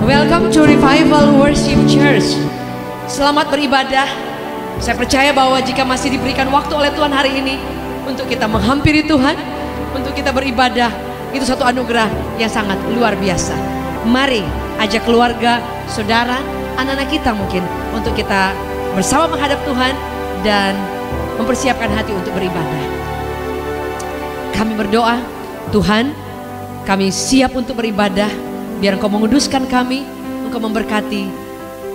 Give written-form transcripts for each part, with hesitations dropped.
Welcome to Revival Worship Church. Selamat beribadah. Saya percaya bahwa jika masih diberikan waktu oleh Tuhan hari ini untuk kita menghampiri Tuhan, untuk kita beribadah, itu satu anugerah yang sangat luar biasa. Mari ajak keluarga, saudara, anak-anak kita mungkin untuk kita bersama menghadap Tuhan dan mempersiapkan hati untuk beribadah. Kami berdoa, Tuhan, kami siap untuk beribadah. Biar Engkau menguduskan kami, Engkau memberkati,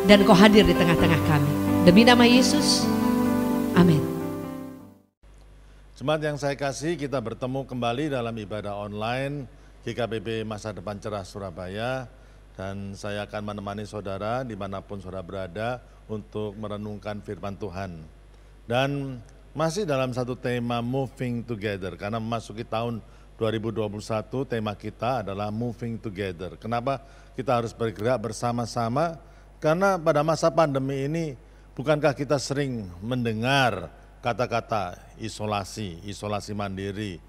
dan Engkau hadir di tengah-tengah kami. Demi nama Yesus, amin. Jemaat yang saya kasih, kita bertemu kembali dalam ibadah online GKBB Masa Depan Cerah Surabaya. Dan saya akan menemani saudara dimanapun saudara berada untuk merenungkan firman Tuhan. Dan masih dalam satu tema Moving Together, karena memasuki tahun 2021 tema kita adalah Moving Together. Kenapa kita harus bergerak bersama-sama? Karena pada masa pandemi ini bukankah kita sering mendengar kata-kata isolasi mandiri,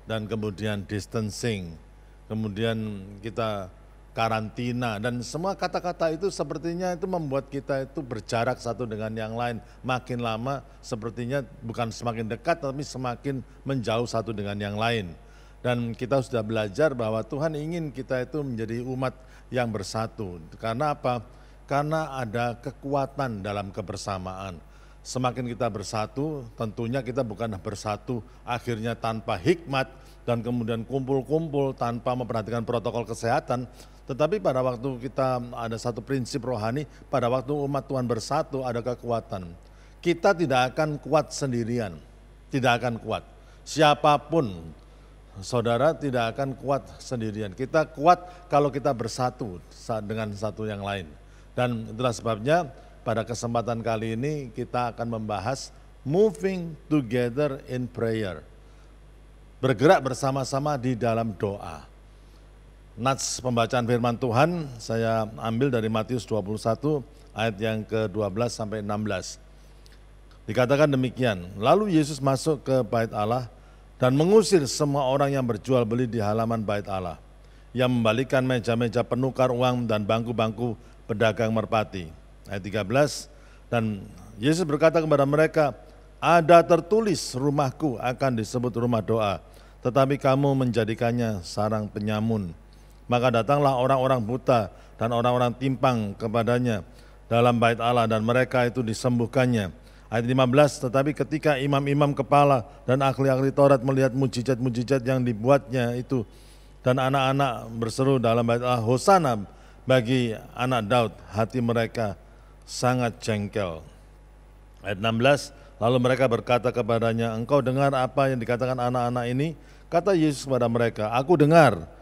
dan kemudian distancing, kemudian kita karantina, dan semua kata-kata itu sepertinya itu membuat kita itu berjarak satu dengan yang lain. Makin lama sepertinya bukan semakin dekat tapi semakin menjauh satu dengan yang lain. Dan kita sudah belajar bahwa Tuhan ingin kita itu menjadi umat yang bersatu. Karena apa? Karena ada kekuatan dalam kebersamaan. Semakin kita bersatu, tentunya kita bukan bersatu akhirnya tanpa hikmat dan kemudian kumpul-kumpul tanpa memperhatikan protokol kesehatan. Tetapi pada waktu kita ada satu prinsip rohani, pada waktu umat Tuhan bersatu ada kekuatan. Kita tidak akan kuat sendirian, tidak akan kuat. Siapapun, saudara, tidak akan kuat sendirian. Kita kuat kalau kita bersatu dengan satu yang lain. Dan itulah sebabnya pada kesempatan kali ini kita akan membahas Moving Together in Prayer. Bergerak bersama-sama di dalam doa. Nats pembacaan firman Tuhan saya ambil dari Matius 21 ayat yang ke-12 sampai 16. Dikatakan demikian, lalu Yesus masuk ke bait Allah dan mengusir semua orang yang berjual beli di halaman bait Allah, yang membalikan meja-meja penukar uang dan bangku-bangku pedagang merpati. Ayat 13, dan Yesus berkata kepada mereka, ada tertulis rumahku akan disebut rumah doa, tetapi kamu menjadikannya sarang penyamun. Maka datanglah orang-orang buta dan orang-orang timpang kepadanya dalam bait Allah dan mereka itu disembuhkannya. Ayat 15, tetapi ketika imam-imam kepala dan ahli-ahli Taurat melihat mujizat-mujizat yang dibuatnya itu, dan anak-anak berseru dalam bait Allah, Hosana bagi anak Daud, hati mereka sangat jengkel. Ayat 16, lalu mereka berkata kepadanya, engkau dengar apa yang dikatakan anak-anak ini? Kata Yesus kepada mereka, aku dengar.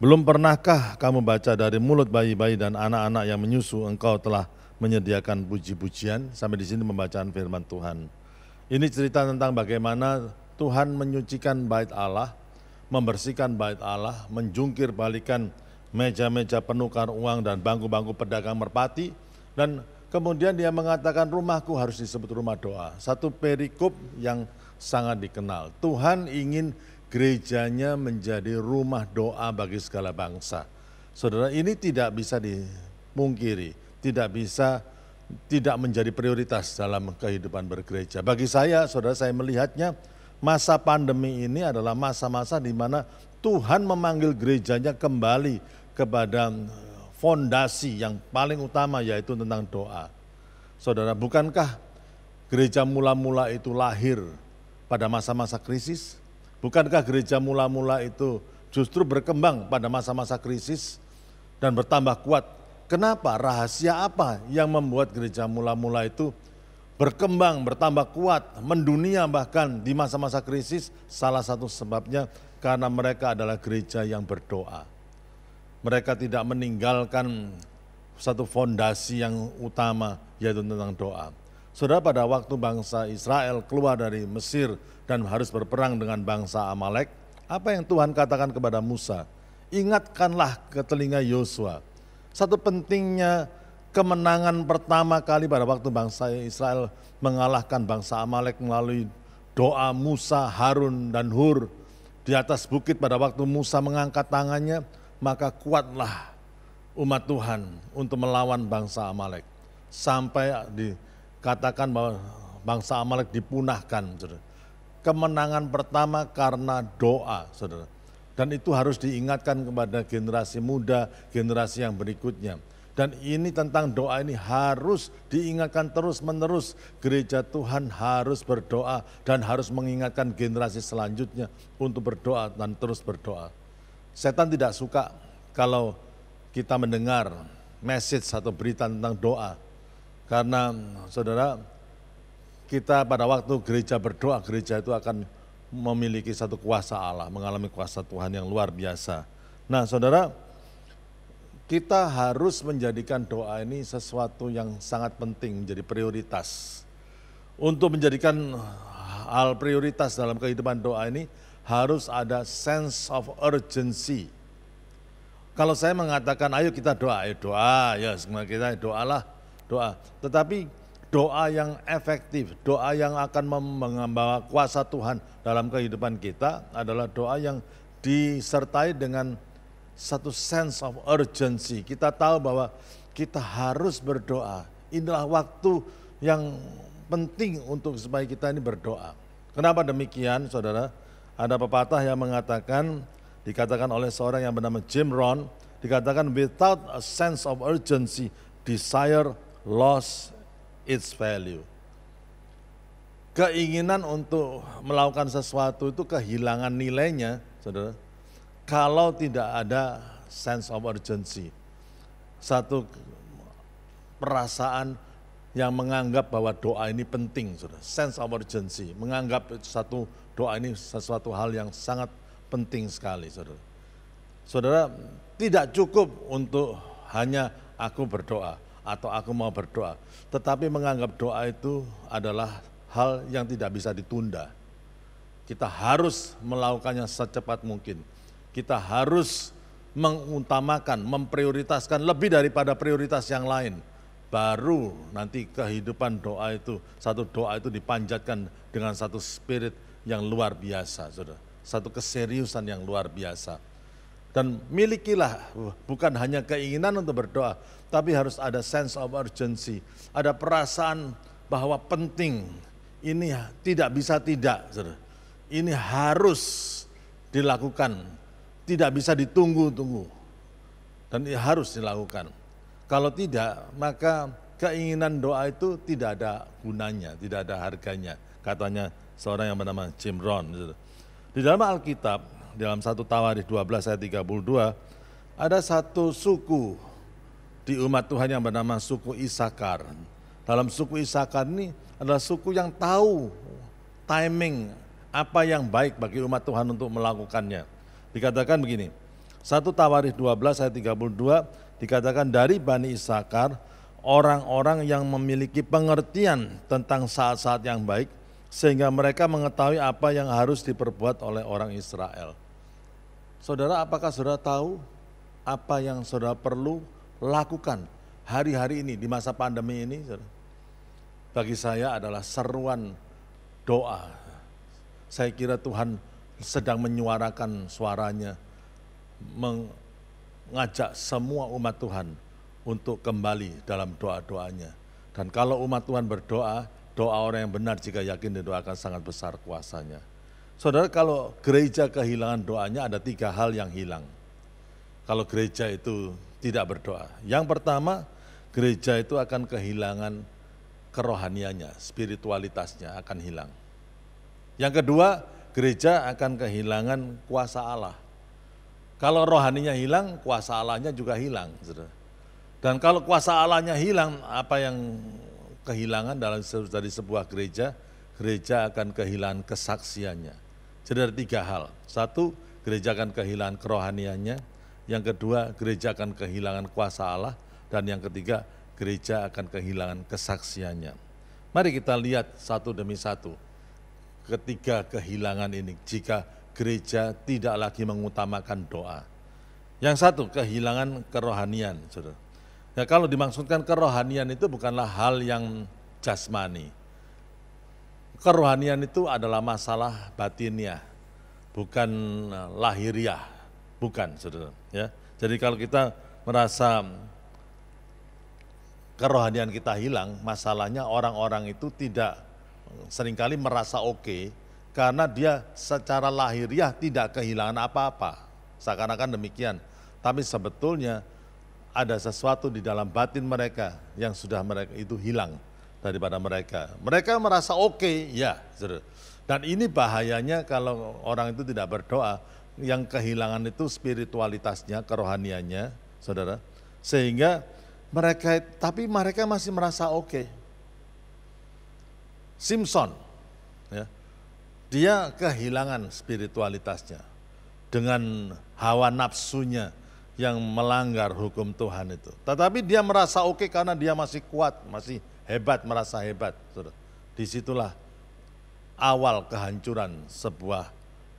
Belum pernahkah kamu baca dari mulut bayi-bayi dan anak-anak yang menyusu, engkau telah menyediakan puji-pujian? Sampai di sini pembacaan firman Tuhan. Ini cerita tentang bagaimana Tuhan menyucikan bait Allah, membersihkan bait Allah, menjungkir balikan meja-meja penukar uang dan bangku-bangku pedagang merpati, dan kemudian dia mengatakan rumahku harus disebut rumah doa. Satu perikop yang sangat dikenal. Tuhan ingin gerejanya menjadi rumah doa bagi segala bangsa. Saudara, ini tidak bisa dipungkiri, tidak bisa tidak menjadi prioritas dalam kehidupan bergereja. Bagi saya, saudara, saya melihatnya masa pandemi ini adalah masa-masa di mana Tuhan memanggil gerejanya kembali kepada fondasi yang paling utama, yaitu tentang doa. Saudara, bukankah gereja mula-mula itu lahir pada masa-masa krisis? Bukankah gereja mula-mula itu justru berkembang pada masa-masa krisis dan bertambah kuat? Kenapa? Rahasia apa yang membuat gereja mula-mula itu berkembang, bertambah kuat, mendunia bahkan di masa-masa krisis? Salah satu sebabnya karena mereka adalah gereja yang berdoa. Mereka tidak meninggalkan satu fondasi yang utama, yaitu tentang doa. Saudara, pada waktu bangsa Israel keluar dari Mesir dan harus berperang dengan bangsa Amalek, apa yang Tuhan katakan kepada Musa? Ingatkanlah ke telinga Yosua. Satu pentingnya kemenangan pertama kali pada waktu bangsa Israel mengalahkan bangsa Amalek melalui doa Musa, Harun, dan Hur di atas bukit. Pada waktu Musa mengangkat tangannya, maka kuatlah umat Tuhan untuk melawan bangsa Amalek. Sampai dikatakan bahwa bangsa Amalek dipunahkan, saudara. Kemenangan pertama karena doa, saudara. Dan itu harus diingatkan kepada generasi muda, generasi yang berikutnya. Dan ini tentang doa ini harus diingatkan terus-menerus. Gereja Tuhan harus berdoa dan harus mengingatkan generasi selanjutnya untuk berdoa dan terus berdoa. Setan tidak suka kalau kita mendengar message atau berita tentang doa. Karena saudara, kita pada waktu gereja berdoa, gereja itu akan memiliki satu kuasa Allah, mengalami kuasa Tuhan yang luar biasa. Nah saudara, kita harus menjadikan doa ini sesuatu yang sangat penting, menjadi prioritas. Untuk menjadikan hal prioritas dalam kehidupan doa ini harus ada sense of urgency. Kalau saya mengatakan ayo kita doa, ayo doa, ya semua kita doalah, doa. Tetapi doa yang efektif, doa yang akan membawa kuasa Tuhan dalam kehidupan kita adalah doa yang disertai dengan satu sense of urgency. Kita tahu bahwa kita harus berdoa. Inilah waktu yang penting untuk supaya kita ini berdoa. Kenapa demikian, saudara? Ada pepatah yang mengatakan, dikatakan oleh seorang yang bernama Jim Rohn, dikatakan without a sense of urgency, desire lost its value. Keinginan untuk melakukan sesuatu itu kehilangan nilainya, saudara. Kalau tidak ada sense of urgency, satu perasaan yang menganggap bahwa doa ini penting, saudara. Sense of urgency, menganggap satu doa ini sesuatu hal yang sangat penting sekali, saudara. Saudara, tidak cukup untuk hanya aku berdoa atau aku mau berdoa, tetapi menganggap doa itu adalah hal yang tidak bisa ditunda. Kita harus melakukannya secepat mungkin. Kita harus mengutamakan, memprioritaskan lebih daripada prioritas yang lain. Baru nanti kehidupan doa itu, satu doa itu dipanjatkan dengan satu spirit yang luar biasa, saudara. Satu keseriusan yang luar biasa. Dan milikilah bukan hanya keinginan untuk berdoa, tapi harus ada sense of urgency. Ada perasaan bahwa penting, ini tidak bisa tidak, saudara. Ini harus dilakukan. Tidak bisa ditunggu-tunggu dan harus dilakukan. Kalau tidak, maka keinginan doa itu tidak ada gunanya, tidak ada harganya, katanya seorang yang bernama Jim Rohn. Di dalam Alkitab, dalam 1 Tawarikh 12 ayat 32, ada satu suku di umat Tuhan yang bernama suku Isakar. Dalam suku Isakar ini adalah suku yang tahu timing apa yang baik bagi umat Tuhan untuk melakukannya. Dikatakan begini, 1 Tawarikh 12 ayat 32 dikatakan dari Bani Isakar, orang-orang yang memiliki pengertian tentang saat-saat yang baik, sehingga mereka mengetahui apa yang harus diperbuat oleh orang Israel. Saudara, apakah saudara tahu apa yang saudara perlu lakukan hari-hari ini di masa pandemi ini? Saudara? Bagi saya adalah seruan doa. Saya kira Tuhan sedang menyuarakan suaranya, mengajak semua umat Tuhan untuk kembali dalam doa-doanya. Dan kalau umat Tuhan berdoa, doa orang yang benar jika yakin didoakan sangat besar kuasanya. Saudara, kalau gereja kehilangan doanya ada 3 hal yang hilang. Kalau gereja itu tidak berdoa. Yang pertama, gereja itu akan kehilangan kerohaniannya, spiritualitasnya akan hilang. Yang kedua, gereja akan kehilangan kuasa Allah. Kalau rohaninya hilang, kuasa Allahnya juga hilang. Dan kalau kuasa Allahnya hilang, apa yang kehilangan dari sebuah gereja, gereja akan kehilangan kesaksiannya. Jadi ada 3 hal. 1, gereja akan kehilangan kerohaniannya. Yang kedua, gereja akan kehilangan kuasa Allah. Dan yang ketiga, gereja akan kehilangan kesaksiannya. Mari kita lihat satu demi satu. Ketiga kehilangan ini jika gereja tidak lagi mengutamakan doa. Yang satu, kehilangan kerohanian, saudara. Ya, kalau dimaksudkan kerohanian itu bukanlah hal yang jasmani. Kerohanian itu adalah masalah batiniah, bukan lahiriah, bukan, saudara. Ya, jadi kalau kita merasa kerohanian kita hilang, masalahnya orang-orang itu tidak seringkali merasa oke karena dia secara lahiriah tidak kehilangan apa-apa, seakan-akan demikian. Tapi sebetulnya ada sesuatu di dalam batin mereka yang sudah mereka itu hilang daripada mereka. Mereka merasa oke, ya. Dan ini bahayanya kalau orang itu tidak berdoa, yang kehilangan itu spiritualitasnya, kerohaniannya, saudara. Sehingga tapi mereka masih merasa oke. Simpson, ya, dia kehilangan spiritualitasnya dengan hawa nafsunya yang melanggar hukum Tuhan itu. Tetapi dia merasa oke karena dia masih kuat, masih hebat, merasa hebat. Saudara. Disitulah awal kehancuran sebuah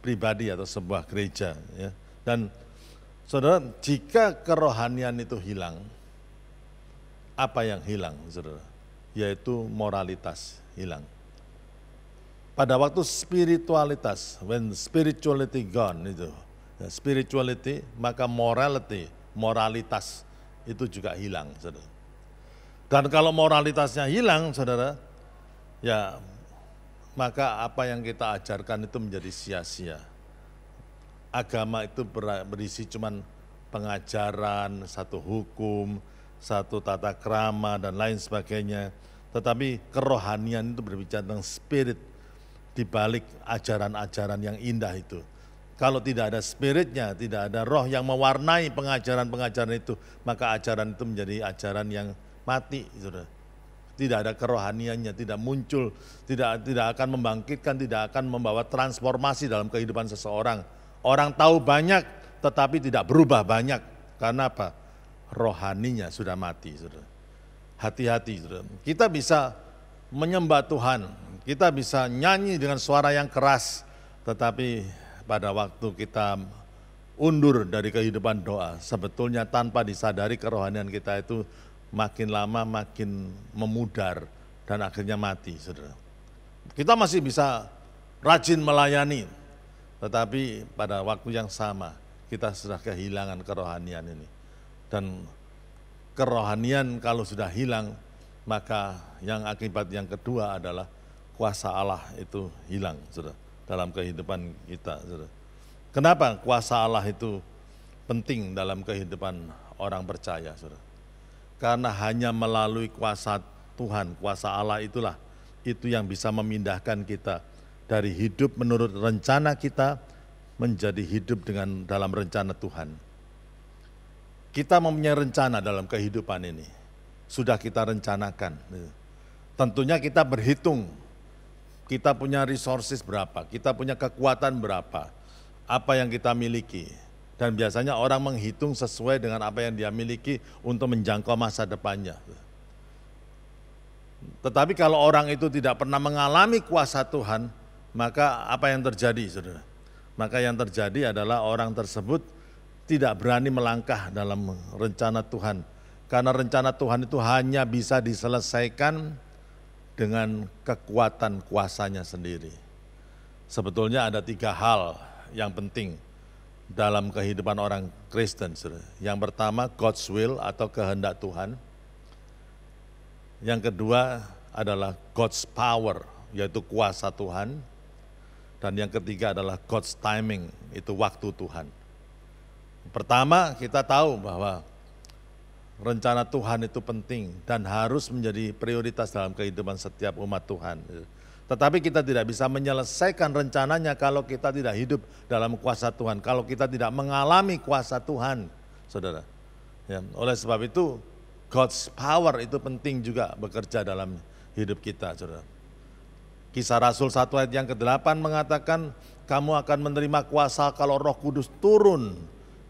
pribadi atau sebuah gereja. Ya. Dan saudara, jika kerohanian itu hilang, apa yang hilang, saudara? Yaitu moralitas hilang. Pada waktu spiritualitas, when spirituality gone itu, ya, spirituality maka moralitas itu juga hilang, saudara. Dan kalau moralitasnya hilang, saudara, ya maka apa yang kita ajarkan itu menjadi sia-sia. Agama itu berisi cuman pengajaran, satu hukum, satu tata krama dan lain sebagainya. Tetapi kerohanian itu berbicara tentang spirit di balik ajaran-ajaran yang indah itu. Kalau tidak ada spiritnya, tidak ada roh yang mewarnai pengajaran-pengajaran itu, maka ajaran itu menjadi ajaran yang mati, saudara. Tidak ada kerohaniannya, tidak muncul, tidak akan membangkitkan, tidak akan membawa transformasi dalam kehidupan seseorang. Orang tahu banyak, tetapi tidak berubah banyak. Karena apa? Rohaninya sudah mati, saudara. Hati-hati, saudara. Kita bisa menyembah Tuhan, kita bisa nyanyi dengan suara yang keras, tetapi pada waktu kita undur dari kehidupan doa, sebetulnya tanpa disadari kerohanian kita itu makin lama makin memudar dan akhirnya mati, saudara. Kita masih bisa rajin melayani, tetapi pada waktu yang sama kita sudah kehilangan kerohanian ini. Dan kerohanian kalau sudah hilang, maka yang akibat yang kedua adalah kuasa Allah itu hilang, saudara, dalam kehidupan kita, saudara. Kenapa kuasa Allah itu penting dalam kehidupan orang percaya, saudara? Karena hanya melalui kuasa Tuhan, kuasa Allah itulah itu yang bisa memindahkan kita dari hidup menurut rencana kita menjadi hidup dalam rencana Tuhan. Kita mempunyai rencana dalam kehidupan ini, sudah kita rencanakan. Tentunya kita berhitung, kita punya resources berapa, kita punya kekuatan berapa, apa yang kita miliki. Dan biasanya orang menghitung sesuai dengan apa yang dia miliki untuk menjangkau masa depannya. Tetapi kalau orang itu tidak pernah mengalami kuasa Tuhan, maka apa yang terjadi, saudara? Maka yang terjadi adalah orang tersebut tidak berani melangkah dalam rencana Tuhan. Karena rencana Tuhan itu hanya bisa diselesaikan dengan kekuatan kuasanya sendiri. Sebetulnya ada 3 hal yang penting dalam kehidupan orang Kristen. Yang pertama, God's will atau kehendak Tuhan. Yang kedua adalah God's power, yaitu kuasa Tuhan. Dan yang ketiga adalah God's timing, itu waktu Tuhan. Pertama, kita tahu bahwa rencana Tuhan itu penting dan harus menjadi prioritas dalam kehidupan setiap umat Tuhan. Tetapi kita tidak bisa menyelesaikan rencananya kalau kita tidak hidup dalam kuasa Tuhan, kalau kita tidak mengalami kuasa Tuhan, saudara. Ya, oleh sebab itu, God's power itu penting juga bekerja dalam hidup kita, saudara. Kisah Rasul 1 ayat yang ke-8 mengatakan, kamu akan menerima kuasa kalau Roh Kudus turun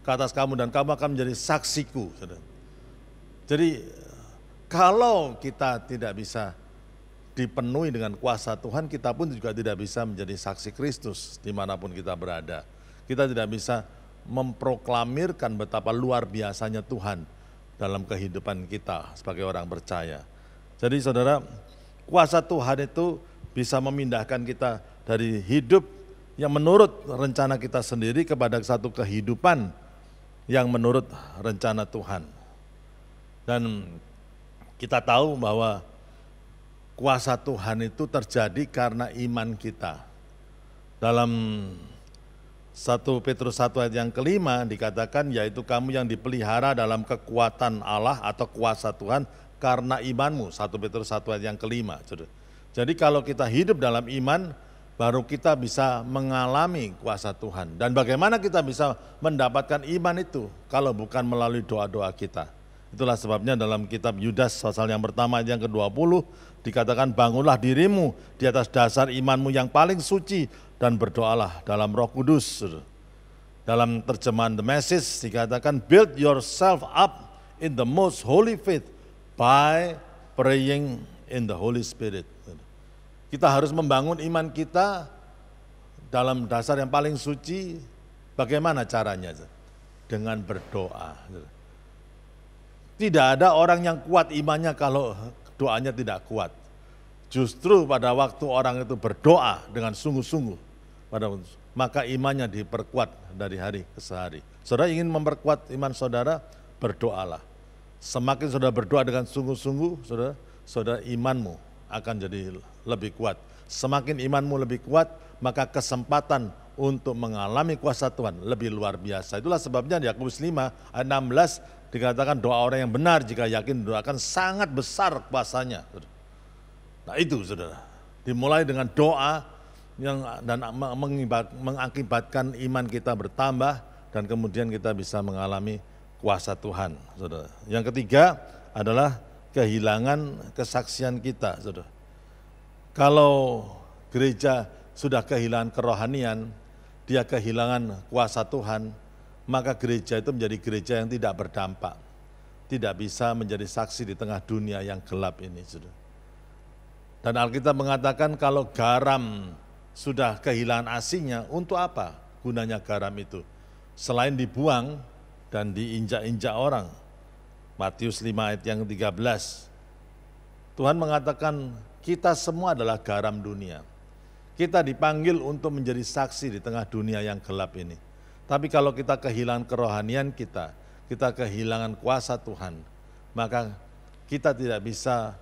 ke atas kamu dan kamu akan menjadi saksiku, saudara. Jadi kalau kita tidak bisa dipenuhi dengan kuasa Tuhan, kita pun juga tidak bisa menjadi saksi Kristus dimanapun kita berada. Kita tidak bisa memproklamirkan betapa luar biasanya Tuhan dalam kehidupan kita sebagai orang percaya. Jadi saudara, kuasa Tuhan itu bisa memindahkan kita dari hidup yang menurut rencana kita sendiri kepada satu kehidupan yang menurut rencana Tuhan. Dan kita tahu bahwa kuasa Tuhan itu terjadi karena iman kita. Dalam 1 Petrus 1 ayat yang kelima dikatakan, yaitu kamu yang dipelihara dalam kekuatan Allah atau kuasa Tuhan karena imanmu. 1 Petrus 1 ayat yang kelima. Jadi kalau kita hidup dalam iman, baru kita bisa mengalami kuasa Tuhan. Dan bagaimana kita bisa mendapatkan iman itu kalau bukan melalui doa-doa kita. Itulah sebabnya dalam kitab Yudas pasal yang pertama ayat yang ke-20 dikatakan, bangunlah dirimu di atas dasar imanmu yang paling suci dan berdoalah dalam Roh Kudus. Dalam terjemahan The Message dikatakan, build yourself up in the most holy faith by praying in the Holy Spirit. Kita harus membangun iman kita dalam dasar yang paling suci. Bagaimana caranya? Dengan berdoa. Tidak ada orang yang kuat imannya kalau doanya tidak kuat. Justru pada waktu orang itu berdoa dengan sungguh-sungguh, maka imannya diperkuat dari hari ke hari. Saudara ingin memperkuat iman saudara, berdoalah. Semakin saudara berdoa dengan sungguh-sungguh, saudara imanmu akan jadi lebih kuat. Semakin imanmu lebih kuat, maka kesempatan untuk mengalami kuasa Tuhan lebih luar biasa. Itulah sebabnya di Yakobus 5 ayat 16 dikatakan, doa orang yang benar jika yakin doakan sangat besar kuasanya. Nah itu saudara, dimulai dengan doa dan mengakibatkan iman kita bertambah dan kemudian kita bisa mengalami kuasa Tuhan. Saudara. Yang ketiga adalah kehilangan kesaksian kita. Saudara. Kalau gereja sudah kehilangan kerohanian, dia kehilangan kuasa Tuhan, maka gereja itu menjadi gereja yang tidak berdampak, tidak bisa menjadi saksi di tengah dunia yang gelap ini. Saudara. Dan Alkitab mengatakan kalau garam sudah kehilangan asinnya, untuk apa gunanya garam itu? Selain dibuang dan diinjak-injak orang. Matius 5 ayat yang 13. Tuhan mengatakan kita semua adalah garam dunia. Kita dipanggil untuk menjadi saksi di tengah dunia yang gelap ini. Tapi kalau kita kehilangan kerohanian kita kehilangan kuasa Tuhan, maka kita tidak bisa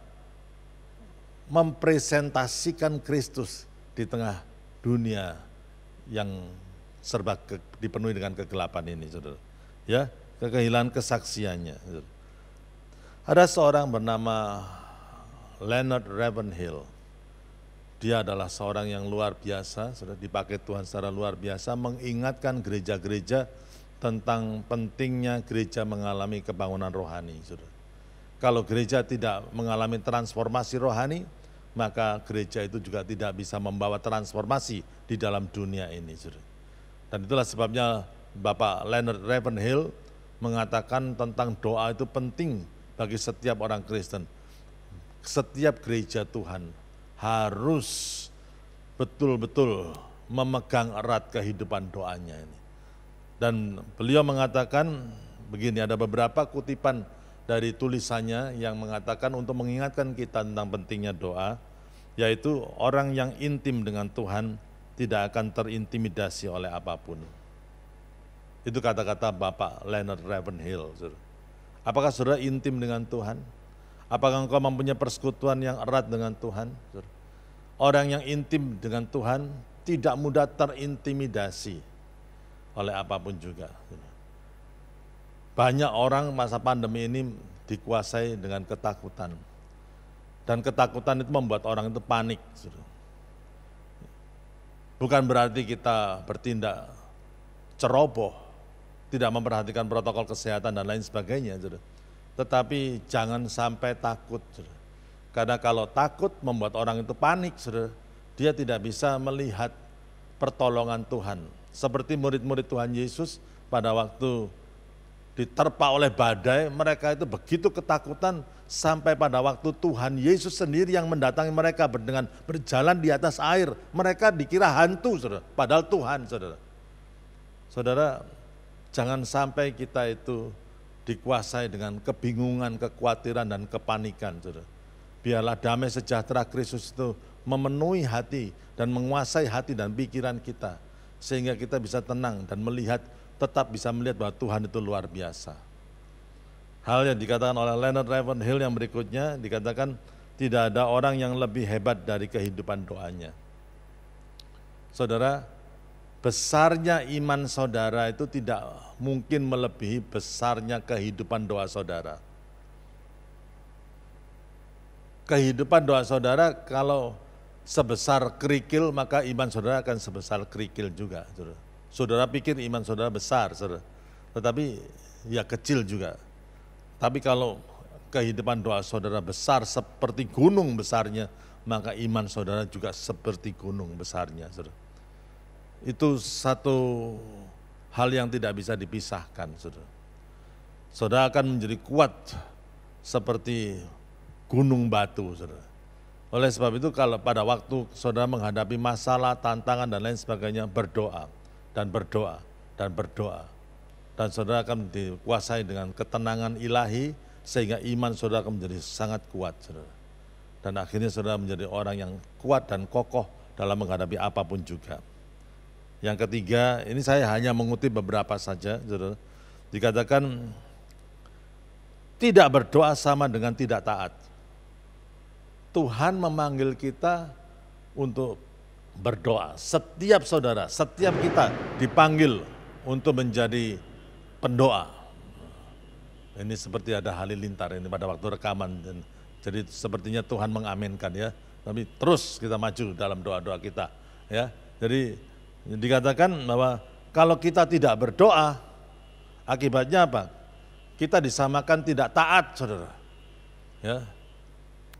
mempresentasikan Kristus di tengah dunia yang serba dipenuhi dengan kegelapan ini, saudara. Ya, kehilangan kesaksiannya. Saudara. Ada seorang bernama Leonard Ravenhill. Dia adalah seorang yang luar biasa, sudah dipakai Tuhan secara luar biasa, mengingatkan gereja-gereja tentang pentingnya gereja mengalami kebangunan rohani. Saudara. Kalau gereja tidak mengalami transformasi rohani, maka gereja itu juga tidak bisa membawa transformasi di dalam dunia ini. Saudara. Dan itulah sebabnya Bapak Leonard Ravenhill mengatakan tentang doa itu penting bagi setiap orang Kristen. Setiap gereja Tuhan harus betul-betul memegang erat kehidupan doanya ini. Dan beliau mengatakan begini, ada beberapa kutipan dari tulisannya yang mengatakan untuk mengingatkan kita tentang pentingnya doa, yaitu orang yang intim dengan Tuhan tidak akan terintimidasi oleh apapun. Itu kata-kata Bapak Leonard Ravenhill. Apakah saudara intim dengan Tuhan? Apakah engkau mempunyai persekutuan yang erat dengan Tuhan? Orang yang intim dengan Tuhan tidak mudah terintimidasi oleh apapun juga. Banyak orang masa pandemi ini dikuasai dengan ketakutan. Dan ketakutan itu membuat orang itu panik. Bukan berarti kita bertindak ceroboh, tidak memperhatikan protokol kesehatan dan lain sebagainya. Tetapi jangan sampai takut. Karena kalau takut membuat orang itu panik, dia tidak bisa melihat pertolongan Tuhan. Seperti murid-murid Tuhan Yesus pada waktu diterpa oleh badai, mereka itu begitu ketakutan sampai pada waktu Tuhan Yesus sendiri yang mendatangi mereka dengan berjalan di atas air. Mereka dikira hantu, saudara, padahal Tuhan, saudara. Saudara, jangan sampai kita itu dikuasai dengan kebingungan, kekhawatiran, dan kepanikan, saudara. Biarlah damai sejahtera Kristus itu memenuhi hati dan menguasai hati dan pikiran kita, sehingga kita bisa tenang dan melihat tetap bisa melihat bahwa Tuhan itu luar biasa. Hal yang dikatakan oleh Leonard Ravenhill yang berikutnya, dikatakan tidak ada orang yang lebih hebat dari kehidupan doanya. Saudara, besarnya iman saudara itu tidak mungkin melebihi besarnya kehidupan doa saudara. Kehidupan doa saudara kalau sebesar kerikil, maka iman saudara akan sebesar kerikil juga. Saudara, saudara pikir iman saudara besar, saudara, tetapi ya kecil juga. Tapi kalau kehidupan doa saudara besar seperti gunung besarnya, maka iman saudara juga seperti gunung besarnya. Saudara. Itu satu hal yang tidak bisa dipisahkan. Saudara, saudara akan menjadi kuat seperti gunung batu. Saudara. Oleh sebab itu kalau pada waktu saudara menghadapi masalah, tantangan dan lain sebagainya, berdoa dan berdoa dan berdoa. Dan saudara akan dikuasai dengan ketenangan ilahi sehingga iman saudara akan menjadi sangat kuat. Saudara. Dan akhirnya saudara menjadi orang yang kuat dan kokoh dalam menghadapi apapun juga. Yang ketiga, ini saya hanya mengutip beberapa saja. Saudara. Dikatakan tidak berdoa sama dengan tidak taat. Tuhan memanggil kita untuk berdoa. Setiap saudara, setiap kita dipanggil untuk menjadi pendoa. Ini seperti ada halilintar ini pada waktu rekaman. Jadi sepertinya Tuhan mengaminkan ya. Tapi terus kita maju dalam doa-doa kita. Ya. Jadi dikatakan bahwa kalau kita tidak berdoa, akibatnya apa? Kita disamakan tidak taat, saudara. Ya.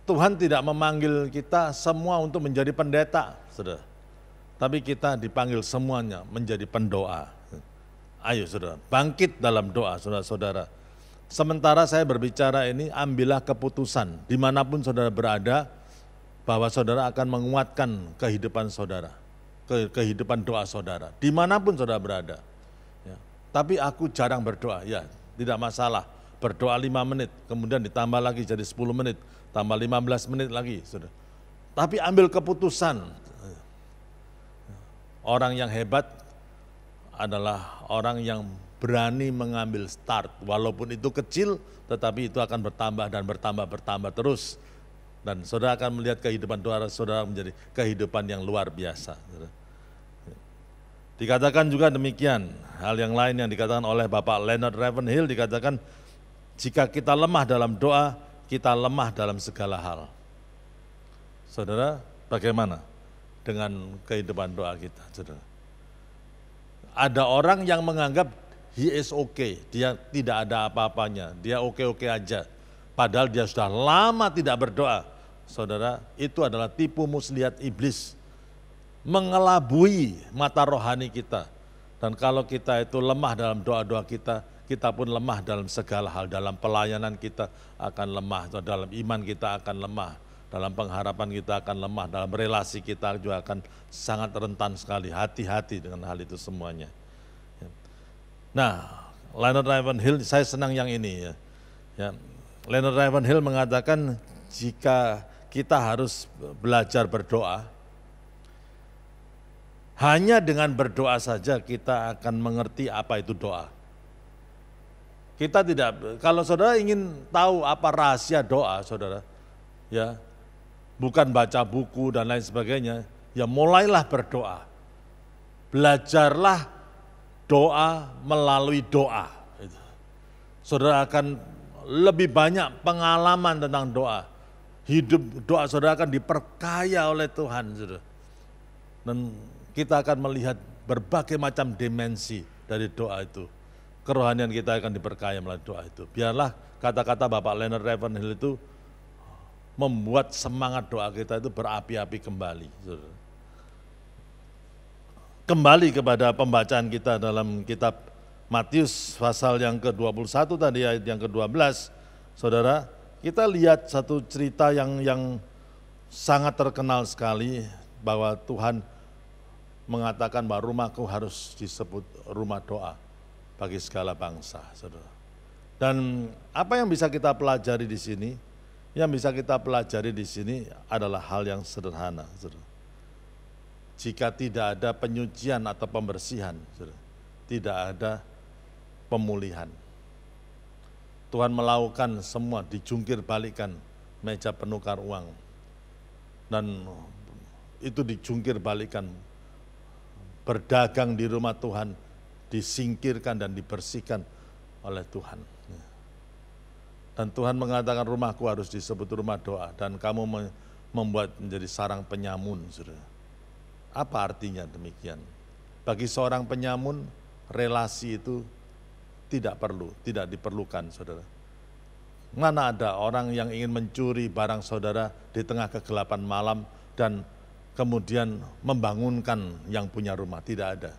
Tuhan tidak memanggil kita semua untuk menjadi pendeta, saudara. Tapi kita dipanggil semuanya menjadi pendoa. Ayo saudara, bangkit dalam doa saudara-saudara. Sementara saya berbicara ini, ambillah keputusan dimanapun saudara berada, bahwa saudara akan menguatkan kehidupan saudara, kehidupan doa saudara, dimanapun saudara berada. Ya. Tapi aku jarang berdoa, ya tidak masalah, berdoa 5 menit, kemudian ditambah lagi jadi 10 menit, tambah 15 menit lagi. Saudara. Tapi ambil keputusan. Orang yang hebat adalah orang yang berani mengambil start, walaupun itu kecil, tetapi itu akan bertambah dan bertambah terus. Dan saudara akan melihat kehidupan doa saudara menjadi kehidupan yang luar biasa. Dikatakan juga demikian, hal yang lain yang dikatakan oleh Bapak Leonard Ravenhill, dikatakan jika kita lemah dalam doa, kita lemah dalam segala hal. Saudara, bagaimana dengan kehidupan doa kita, saudara? Ada orang yang menganggap he is okay, dia tidak ada apa-apanya, dia oke-oke aja. Padahal dia sudah lama tidak berdoa. Saudara, itu adalah tipu muslihat iblis. Mengelabui mata rohani kita. Dan kalau kita itu lemah dalam doa-doa kita, kita pun lemah dalam segala hal. Dalam pelayanan kita akan lemah, dalam iman kita akan lemah. Dalam pengharapan kita akan lemah, dalam relasi kita juga akan sangat rentan sekali. Hati-hati dengan hal itu semuanya. Nah, Leonard Ravenhill, saya senang yang ini ya. Leonard Ravenhill mengatakan jika kita harus belajar berdoa, hanya dengan berdoa saja kita akan mengerti apa itu doa. Kita tidak, kalau saudara ingin tahu apa rahasia doa, saudara, ya, bukan baca buku dan lain sebagainya, ya mulailah berdoa. Belajarlah doa melalui doa. Saudara akan lebih banyak pengalaman tentang doa. Hidup doa saudara akan diperkaya oleh Tuhan. Saudara. Dan kita akan melihat berbagai macam dimensi dari doa itu. Kerohanian kita akan diperkaya melalui doa itu. Biarlah kata-kata Bapak Leonard Ravenhill itu membuat semangat doa kita itu berapi-api kembali. Kembali kepada pembacaan kita dalam kitab Matius pasal yang ke-21 tadi, ayat yang ke-12, saudara, kita lihat satu cerita yang sangat terkenal sekali, bahwa Tuhan mengatakan bahwa rumahku harus disebut rumah doa bagi segala bangsa, saudara. Dan apa yang bisa kita pelajari di sini? Yang bisa kita pelajari di sini adalah hal yang sederhana, saudara. Jika tidak ada penyucian atau pembersihan, saudara, tidak ada pemulihan. Tuhan melakukan semua, dijungkir balikan meja penukar uang. Dan itu dijungkir balikan, berdagang di rumah Tuhan, disingkirkan dan dibersihkan oleh Tuhan. Dan Tuhan mengatakan rumahku harus disebut rumah doa, dan kamu membuat menjadi sarang penyamun. Saudara. Apa artinya demikian? Bagi seorang penyamun, relasi itu tidak perlu, tidak diperlukan, saudara. Mana ada orang yang ingin mencuri barang saudara di tengah kegelapan malam dan kemudian membangunkan yang punya rumah? Tidak ada.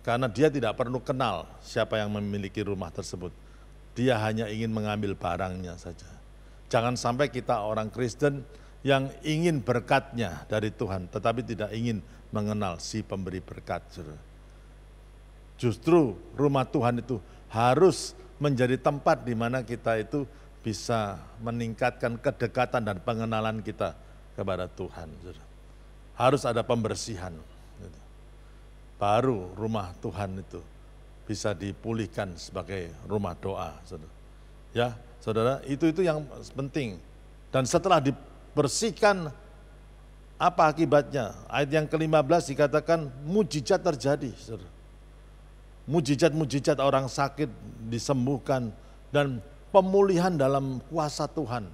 Karena dia tidak perlu kenal siapa yang memiliki rumah tersebut. Dia hanya ingin mengambil barangnya saja. Jangan sampai kita orang Kristen yang ingin berkatnya dari Tuhan, tetapi tidak ingin mengenal si pemberi berkat. Justru rumah Tuhan itu harus menjadi tempat di mana kita itu bisa meningkatkan kedekatan dan pengenalan kita kepada Tuhan. Harus ada pembersihan. Baru rumah Tuhan itu bisa dipulihkan sebagai rumah doa. Ya, saudara, itu yang penting. Dan setelah dibersihkan, apa akibatnya? Ayat yang ke-15 dikatakan mujizat terjadi. Saudara. Mujizat-mujizat orang sakit disembuhkan dan pemulihan dalam kuasa Tuhan.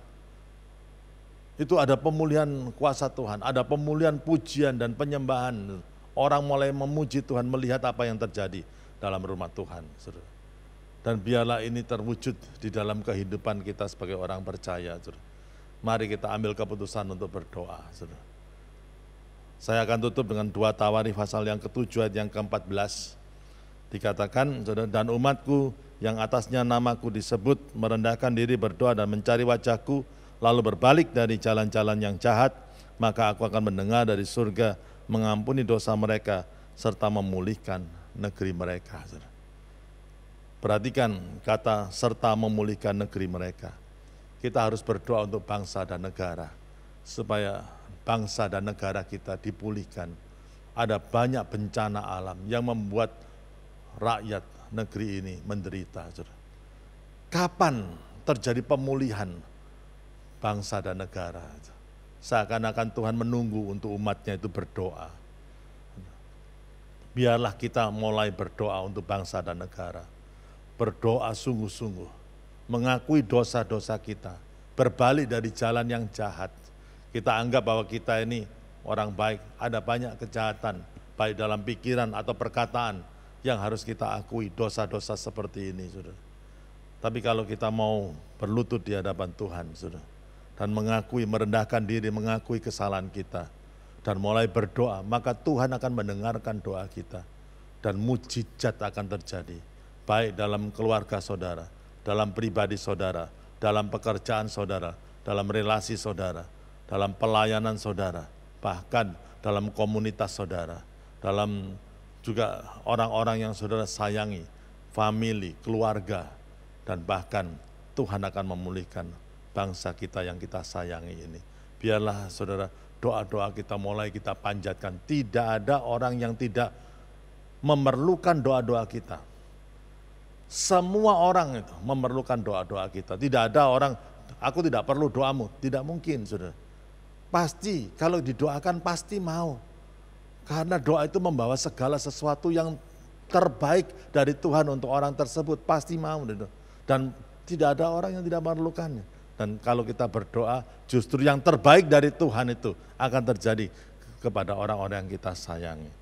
Itu ada pemulihan kuasa Tuhan, ada pemulihan pujian dan penyembahan. Orang mulai memuji Tuhan, melihat apa yang terjadi dalam rumah Tuhan. Dan biarlah ini terwujud di dalam kehidupan kita sebagai orang percaya. Mari kita ambil keputusan untuk berdoa. Saya akan tutup dengan 2 Tawarikh pasal yang ke-7 ayat yang ke-14. Dikatakan, dan umatku yang atasnya namaku disebut merendahkan diri, berdoa dan mencari wajahku, lalu berbalik dari jalan-jalan yang jahat, maka aku akan mendengar dari surga, mengampuni dosa mereka, serta memulihkan negeri mereka. Perhatikan kata serta memulihkan negeri mereka. Kita harus berdoa untuk bangsa dan negara, supaya bangsa dan negara kita dipulihkan. Ada banyak bencana alam yang membuat rakyat negeri ini menderita. Kapan terjadi pemulihan bangsa dan negara? Seakan-akan Tuhan menunggu untuk umatnya itu berdoa. Biarlah kita mulai berdoa untuk bangsa dan negara. Berdoa sungguh-sungguh, mengakui dosa-dosa kita, berbalik dari jalan yang jahat. Kita anggap bahwa kita ini orang baik, ada banyak kejahatan, baik dalam pikiran atau perkataan, yang harus kita akui dosa-dosa seperti ini, saudara. Tapi kalau kita mau berlutut di hadapan Tuhan, saudara, dan mengakui, merendahkan diri, mengakui kesalahan kita, dan mulai berdoa, maka Tuhan akan mendengarkan doa kita, dan mujizat akan terjadi, baik dalam keluarga saudara, dalam pribadi saudara, dalam pekerjaan saudara, dalam relasi saudara, dalam pelayanan saudara, bahkan dalam komunitas saudara, dalam juga orang-orang yang saudara sayangi, famili, keluarga, dan bahkan Tuhan akan memulihkan bangsa kita yang kita sayangi ini. Biarlah saudara, doa-doa kita mulai kita panjatkan. Tidak ada orang yang tidak memerlukan doa-doa kita. Semua orang itu memerlukan doa-doa kita. Tidak ada orang, aku tidak perlu doamu. Tidak mungkin, saudara. Pasti, kalau didoakan pasti mau. Karena doa itu membawa segala sesuatu yang terbaik dari Tuhan untuk orang tersebut, pasti mau. Dan tidak ada orang yang tidak memerlukannya. Dan kalau kita berdoa, justru yang terbaik dari Tuhan itu akan terjadi kepada orang-orang yang kita sayangi.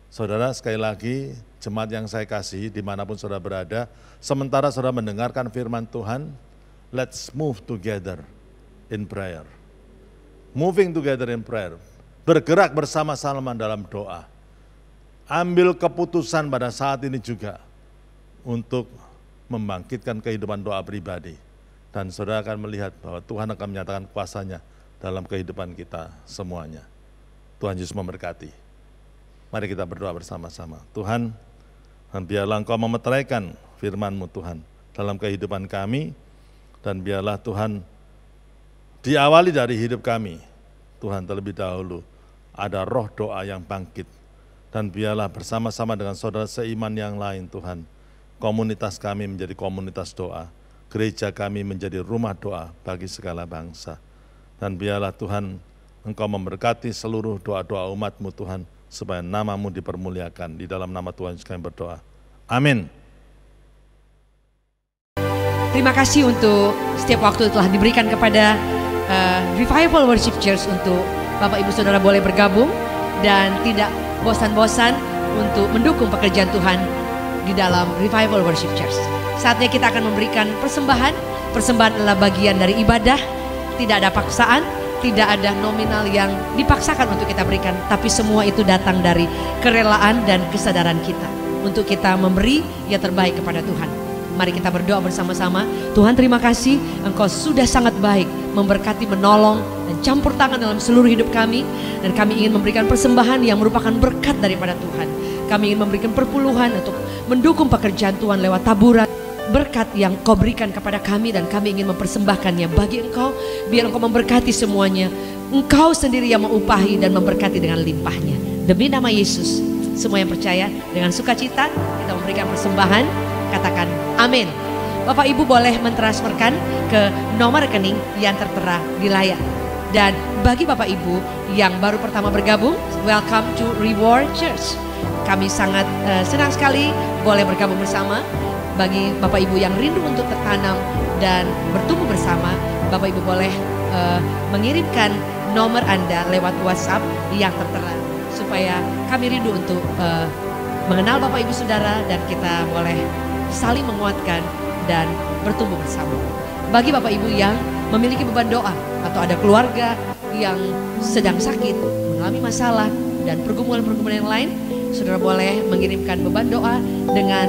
Saudara, sekali lagi, jemaat yang saya kasihi, dimanapun saudara berada, sementara saudara mendengarkan firman Tuhan, let's move together in prayer. Moving together in prayer. Bergerak bersama-sama dalam doa. Ambil keputusan pada saat ini juga untuk membangkitkan kehidupan doa pribadi. Dan saudara akan melihat bahwa Tuhan akan menyatakan kuasanya dalam kehidupan kita semuanya. Tuhan Yesus memberkati. Mari kita berdoa bersama-sama. Tuhan, biarlah Engkau memeteraikan firman-Mu Tuhan dalam kehidupan kami, dan biarlah Tuhan diawali dari hidup kami. Tuhan, terlebih dahulu ada roh doa yang bangkit Dan biarlah bersama-sama dengan saudara seiman yang lain Tuhan, komunitas kami menjadi komunitas doa, gereja kami menjadi rumah doa bagi segala bangsa. Dan biarlah Tuhan, Engkau memberkati seluruh doa-doa umat-Mu Tuhan, supaya nama-Mu dipermuliakan. Di dalam nama Tuhan Yesus kami berdoa. Amin. Terima kasih untuk setiap waktu telah diberikan kepada Revival Worship Church untuk Bapak Ibu Saudara boleh bergabung dan tidak bosan-bosan untuk mendukung pekerjaan Tuhan di dalam Revival Worship Church. Saatnya kita akan memberikan persembahan. Persembahan adalah bagian dari ibadah, tidak ada paksaan, tidak ada nominal yang dipaksakan untuk kita berikan, tapi semua itu datang dari kerelaan dan kesadaran kita untuk kita memberi yang terbaik kepada Tuhan. Mari kita berdoa bersama-sama. Tuhan, terima kasih, Engkau sudah sangat baik memberkati, menolong, dan campur tangan dalam seluruh hidup kami. Dan kami ingin memberikan persembahan yang merupakan berkat daripada Tuhan. Kami ingin memberikan perpuluhan untuk mendukung pekerjaan Tuhan lewat taburan berkat yang Kau berikan kepada kami. Dan kami ingin mempersembahkannya bagi Engkau, biar Engkau memberkati semuanya. Engkau sendiri yang mengupahi dan memberkati dengan limpahnya. Demi nama Yesus, semua yang percaya dengan sukacita kita memberikan persembahan. Katakan amin. Bapak Ibu boleh mentransferkan ke nomor rekening yang tertera di layar. Dan bagi Bapak Ibu yang baru pertama bergabung, welcome to Reward Church. Kami sangat senang sekali boleh bergabung bersama. Bagi Bapak Ibu yang rindu untuk tertanam dan bertumbuh bersama, Bapak Ibu boleh mengirimkan nomor Anda lewat WhatsApp yang tertera, supaya kami rindu untuk mengenal Bapak Ibu Saudara dan kita boleh saling menguatkan dan bertumbuh bersama. Bagi Bapak Ibu yang memiliki beban doa atau ada keluarga yang sedang sakit, mengalami masalah dan pergumulan-pergumulan yang lain, saudara boleh mengirimkan beban doa dengan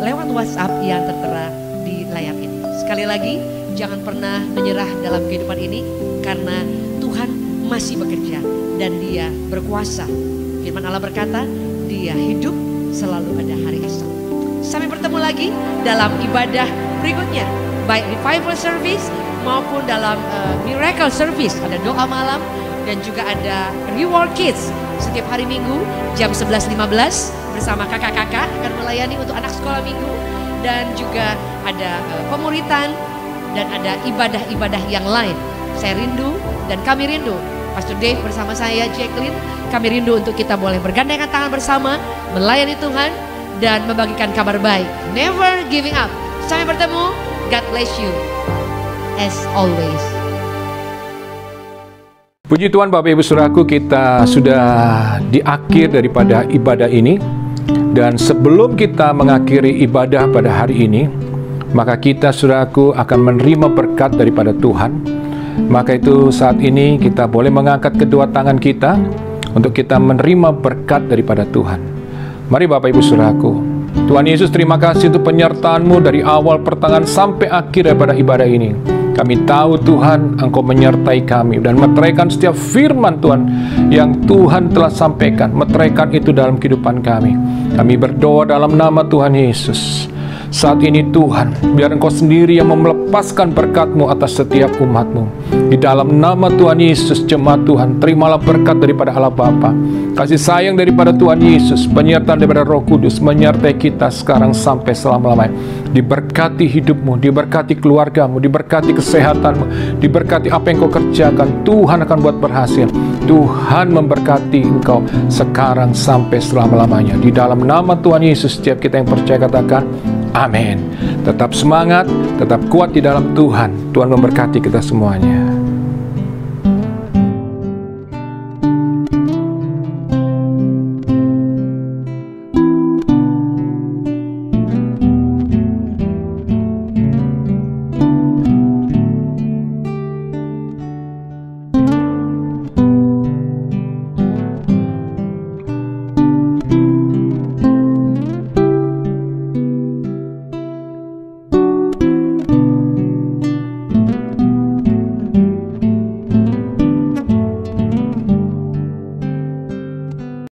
lewat WhatsApp yang tertera di layar ini. Sekali lagi, jangan pernah menyerah dalam kehidupan ini, karena Tuhan masih bekerja dan Dia berkuasa. Firman Allah berkata, Dia hidup, selalu ada hari esok. Sampai bertemu lagi dalam ibadah berikutnya, baik revival service maupun dalam miracle service. Ada doa malam dan juga ada reward kids setiap hari Minggu jam 11.15 bersama kakak-kakak akan melayani untuk anak sekolah minggu. Dan juga ada pemuritan dan ada ibadah-ibadah yang lain. Saya rindu dan kami rindu, Pastor Dave bersama saya, Jacqueline, kami rindu untuk kita boleh bergandengan tangan bersama melayani Tuhan dan membagikan kabar baik. Never giving up. Sampai bertemu. God bless you as always. Puji Tuhan Bapak Ibu Saudaraku, kita sudah di akhir daripada ibadah ini. Dan sebelum kita mengakhiri ibadah pada hari ini, maka kita Saudaraku akan menerima berkat daripada Tuhan. Maka itu saat ini kita boleh mengangkat kedua tangan kita untuk kita menerima berkat daripada Tuhan. Mari Bapak Ibu Saudaraku, Tuhan Yesus, terima kasih untuk penyertaan-Mu dari awal pertengahan sampai akhir daripada ibadah ini. Kami tahu Tuhan, Engkau menyertai kami dan meteraikan setiap firman Tuhan yang Tuhan telah sampaikan. Meteraikan itu dalam kehidupan kami. Kami berdoa dalam nama Tuhan Yesus. Saat ini Tuhan, biar Engkau sendiri yang melepaskan berkat-Mu atas setiap umat-Mu. Di dalam nama Tuhan Yesus, jemaat Tuhan, terimalah berkat daripada Allah Bapa, kasih sayang daripada Tuhan Yesus, penyertaan daripada Roh Kudus menyertai kita sekarang sampai selama-lamanya. Diberkati hidupmu, diberkati keluargamu, diberkati kesehatanmu, diberkati apa yang kau kerjakan. Tuhan akan buat berhasil. Tuhan memberkati engkau sekarang sampai selama-lamanya. Di dalam nama Tuhan Yesus, setiap kita yang percaya katakan amin. Tetap semangat, tetap kuat di dalam Tuhan. Tuhan memberkati kita semuanya.